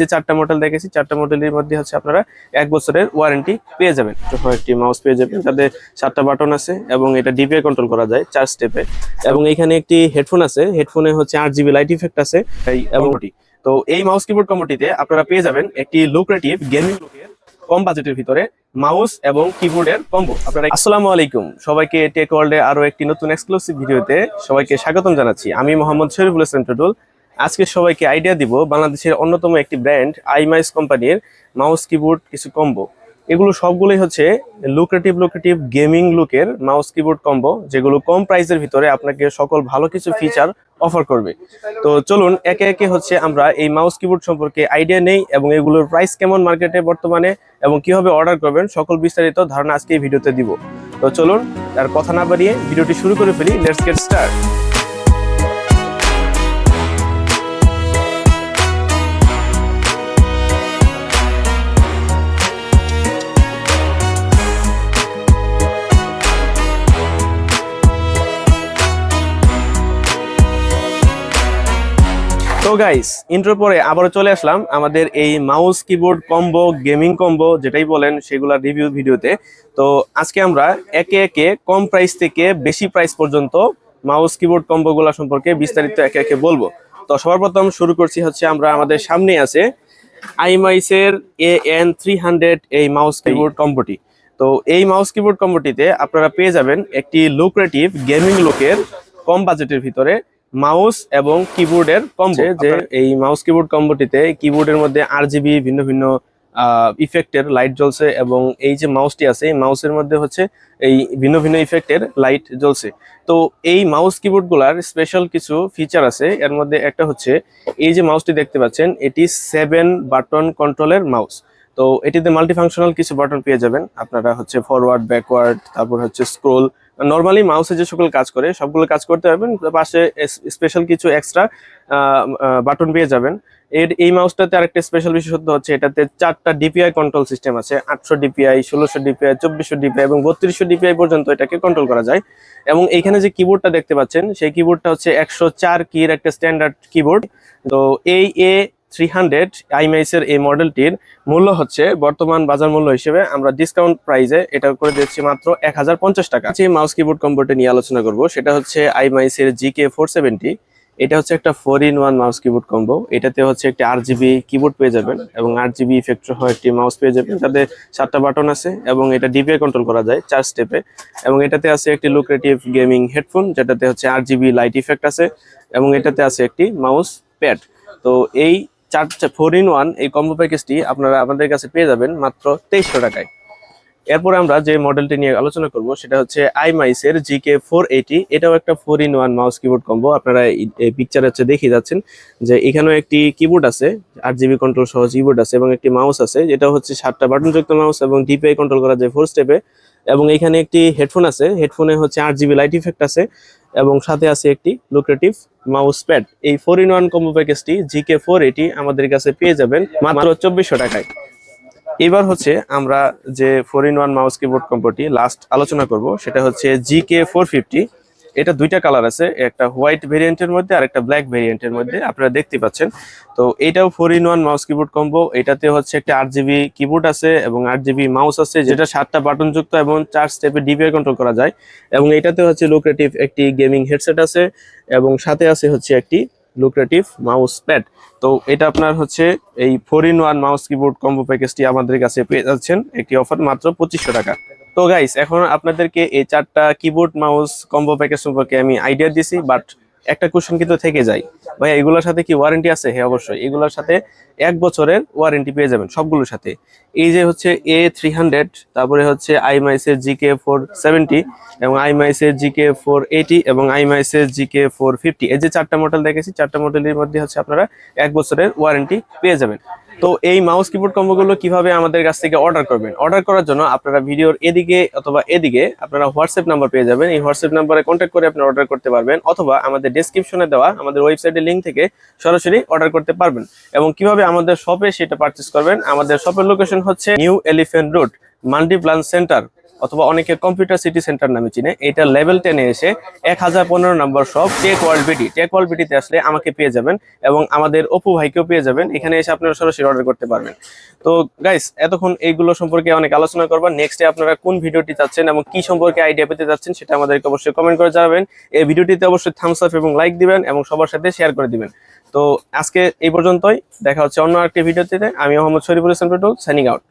যে চারটা মডেল দেখেছি, চারটা মডেলের মধ্যে হচ্ছে আপনারা 1 বছরের ওয়ারেন্টি পেয়ে যাবেন। একটি মাউস পেয়ে যাবেন, যাতে 4টা বাটন আছে এবং এটা ডিপিআই কন্ট্রোল করা যায় 4 স্টেপে। এবং এখানে একটি হেডফোন আছে, হেডফোনে হচ্ছে 8 GB লাইট ইফেক্ট আছে এবং তো এই মাউস কিবোর্ড কম্বোটিতে আপনারা পেয়ে যাবেন একটি লুক্রেটিভ গেমিং লুকের কম বাজেটের ভিতরে মাউস এবং কিবোর্ডের কম্বো। আপনারা আসসালামু আলাইকুম, সবাইকে টেক ওয়ার্ল্ডে আরো একটি নতুন এক্সক্লুসিভ ভিডিওতে সবাইকে স্বাগতম জানাচ্ছি। আমি মোহাম্মদ শরীফুল ইসলাম টুটুল। আজকে সবাইকে আইডিয়া দিব বাংলাদেশের অন্যতম একটি ব্র্যান্ড আইমাইস কোম্পানির মাউস কিবোর্ড কিছু কম্বো। এগুলো সবগুলোই হচ্ছে লুক্রেটিভ গেমিং লুকের মাউস কিবোর্ড কম্বো, যেগুলো কম প্রাইসের ভিতরে আপনাকে সকল ভালো কিছু ফিচার অফার করবে। তো চলুন একে একে হচ্ছে আমরা এই মাউস কিবোর্ড সম্পর্কে আইডিয়া নেই এবং এগুলোর প্রাইস কেমন মার্কেটে বর্তমানে এবং কিভাবে অর্ডার করবেন সকল বিস্তারিত ধারণা আজকে এই ভিডিওতে দিব। তো চলুন আর কথা না বাড়িয়ে ভিডিওটি শুরু করে ফেলি। Let's get start. তো গাইস, ইন্ট্রোর পরে আবারও চলে আসলাম আমাদের এই mouse keyboard combo, gaming combo যেটাই বলেন সেগুলা রিভিউ ভিডিওতে। তো আজকে আমরা একে একে কম প্রাইস থেকে বেশি প্রাইস পর্যন্ত মাউস কিবোর্ড কম্বো গুলা সম্পর্কে বিস্তারিত একে একে বলবো। তো সবার প্রথম শুরু করছি হচ্ছে আমরা আমাদের সামনে আছে আইমাইসের AN300 এই মাউস কিবোর্ড কম্বোটি। তো এই মাউস কিবোর্ড কম্বোটিতে আপনারা পেয়ে যাবেন একটি লুক্রেটিভ গেমিং লুকের কম বাজেটের ভিতরে মাউস এবং কিবোর্ডের কম্বো। যে এই মাউস কিবোর্ড কম্বোটিতে কিবোর্ডের মধ্যে RGB ভিন্ন ভিন্ন ইফেক্টের লাইট জ্বলছে এবং এই যে মাউসটি আছে এই মাউসের মধ্যে হচ্ছে এই ভিন্ন ভিন্ন ইফেক্টের লাইট জ্বলছে। তো এই মাউস কিবোর্ড গুলার স্পেশাল কিছু ফিচার আছে, এর মধ্যে একটা হচ্ছে এই যে মাউসটি দেখতে পাচ্ছেন, এটি 7 বাটন কন্ট্রোলের মাউস। তো এটিতে মাল্টিফাংশনাল কিছু বাটন পেয়ে যাবেন আপনারা, হচ্ছে ফরওয়ার্ড, ব্যাকওয়ার্ড, তারপর হচ্ছে স্ক্রোল। নর্মালি মাউসে যে সকল কাজ করে সবগুলো কাজ করতে পারবেন, পাশে স্পেশাল কিছু এক্সট্রা বাটন পেয়ে যাবেন। এই মাউসটাতে আরেকটা স্পেশাল বিশেষত্ব হচ্ছে এটাতে 4টা ডিপিআই কন্ট্রোল সিস্টেম আছে। 800 DPI, 1600 DPI, 2400 DPI এবং 3200 DPI পর্যন্ত এটাকে কন্ট্রোল করা যায়। এবং এইখানে যে কিবোর্ডটা দেখতে পাচ্ছেন সেই কিবোর্ডটা হচ্ছে 104 কির একটা স্ট্যান্ডার্ড কিবোর্ড। তো এই A300 আইমাইসের এই মডেলটির মূল্য হচ্ছে বর্তমান বাজার মূল্য হিসেবে আমরা ডিসকাউন্ট প্রাইসে এটা করে দিচ্ছি মাত্র 1050 টাকা। যে মাউস কিবোর্ড কম্বোটা নিয়ে আলোচনা করব সেটা হচ্ছে আইমাইসের GK470। এটা হচ্ছে একটা 4-in-1 মাউস কিবোর্ড কম্বো। এটাতে হচ্ছে একটি RGB কিবোর্ড পেয়ে যাবেন এবং RGB ইফেক্ট সহ একটি মাউস পেয়ে যাবেন, যাতে 4টা বাটন আছে এবং এটা ডিপিআই কন্ট্রোল করা যায় 4 স্টেপে। এবং এটাতে আছে একটি লুক্রেটিভ গেমিং হেডফোন, যেটাতে হচ্ছে RGB লাইট ইফেক্ট আছে এবং এটাতে আছে একটি মাউস প্যাড। তো এই 4-in-1 এই কম্বো প্যাকেজটি আপনারা আমাদের কাছে পেয়ে যাবেন মাত্র 2300 টাকায়। এরপর আমরা যে মডেলটি নিয়ে আলোচনা করব সেটা হচ্ছে আইমাইসের GK480। এটাও একটা 4-in-1 মাউস কিবোর্ড কম্বো। আপনারা এই পিকচারে হচ্ছে দেখে যাচ্ছেন যে এখানেও একটি কিবোর্ড আছে, RGB কন্ট্রোল সহ কিবোর্ড আছে এবং একটি মাউস আছে, যেটা হচ্ছে 7টা বাটন যুক্ত মাউস এবং ডিপিআই কন্ট্রোল করা যায় 4 স্টেপে। এবং এখানে একটি হেডফোন আছে, হেডফোনে হচ্ছে RGB লাইট ইফেক্ট আছে এবং সাথে আছে একটি লুক্রেটিভ মাউস প্যাড। এই 4-in-1 কম্বো প্যাকেজটি GK480 আমাদের কাছে পেয়ে যাবেন মাত্র 2400 টাকায়। এবার হচ্ছে আমরা যে 4-in-1 মাউস কিবোর্ড কম্বোটি লাস্ট আলোচনা করব সেটা হচ্ছে GK450। এটা দুইটা কালার আছে, একটা হোয়াইট ভেরিয়েন্টের মধ্যে আর একটা ব্ল্যাক ভেরিয়েন্টের মধ্যে, আপনারা দেখতে পাচ্ছেন। তো এটাও 4-in-1 মাউস কিবোর্ড কম্বো। এটাতে হচ্ছে একটা RGB কিবোর্ড আছে এবং RGB মাউস আছে, যেটা 7টা বাটন যুক্ত এবং 4 স্টেপে ডিপিআই কন্ট্রোল করা যায়। এবং এটাতে হচ্ছে লুক্রেটিভ একটি গেমিং হেডসেট আছে এবং সাথে আছে হচ্ছে একটি লুক্রেটিভ মাউস প্যাড। তো এটা আপনার হচ্ছে এই 4-in-1 মাউস কিবোর্ড কম্বো প্যাকেজটি আমাদের কাছে পেয়ে যাচ্ছেন একটি অফার মাত্র 2500 টাকা। তো গাইস, এখন আপনাদেরকে এই 4টা কিবোর্ড মাউস কম্বো প্যাকেজ সম্পর্কে আমি আইডিয়া দিছি, বাট একটা কোশ্চেন কিন্তু থেকে যায়, ভাই এগুলোর সাথে কি ওয়ারেন্টি আছে? হ্যাঁ, অবশ্যই এগুলোর সাথে 1 বছরের ওয়ারেন্টি পেয়ে যাবেন সবগুলোর সাথে। এই যে হচ্ছে A300, তারপরে হচ্ছে আইমাইসের GK470 এবং আইমাইসের GK480 এবং আইমাইসের GK450। এই যে 4টা মডেল দেখেছি, 4টা মডেলের মধ্যে হচ্ছে আপনারা 1 বছরের ওয়ারেন্টি পেয়ে যাবেন। তো এই মাউস কিবোর্ড কম্বোগুলো কিভাবে আমাদের কাছ থেকে অর্ডার করবেন? অর্ডার করার জন্য আপনারা ভিডিওর এদিকে অথবা এদিকে আপনারা হোয়াটসঅ্যাপ নাম্বার পেয়ে যাবেন। এই হোয়াটসঅ্যাপ নাম্বারে কন্ট্যাক্ট করে আপনারা অর্ডার করতে পারবেন, অথবা আমাদের ডেসক্রিপশনে দেওয়া আমাদের ওয়েবসাইটের লিঙ্ক থেকে সরাসরি অর্ডার করতে পারবেন। এবং কিভাবে আমাদের শপে সেটা পারচেস করবেন, আমাদের শপের লোকেশন হচ্ছে new elephant road, Multiplan centre, অথবা অনেকে কম্পিউটার সিটি সেন্টার নামে চিনে, এটা লেভেল 10-এ এসে 1015 নম্বর shop tech world BD. Tech world বিডিতে আসলে আমাকে পেয়ে যাবেন এবং আমাদের অপু ভাইকেও পেয়ে যাবেন। এখানে এসে আপনারা সরাসরি অর্ডার করতে পারবেন। তো গাইস, এতক্ষণ এইগুলো সম্পর্কে অনেক আলোচনা করবার। নেক্সটে আপনারা কোন ভিডিওটি চাচ্ছেন এবং কি সম্পর্কে আইডিয়া পেতে চাচ্ছেন সেটা আমাদেরকে অবশ্যই কমেন্ট করে জানাবেন। এই ভিডিওটিতে অবশ্যই থামস আপ এবং লাইক দিবেন এবং সবার সাথে শেয়ার করে দিবেন। তো আজকে এই পর্যন্তই, দেখা হচ্ছে অন্য আরেকটি ভিডিওতে। আমি মোহাম্মদ শরীফুল ইসলাম টুটুল, সাইনিং আউট।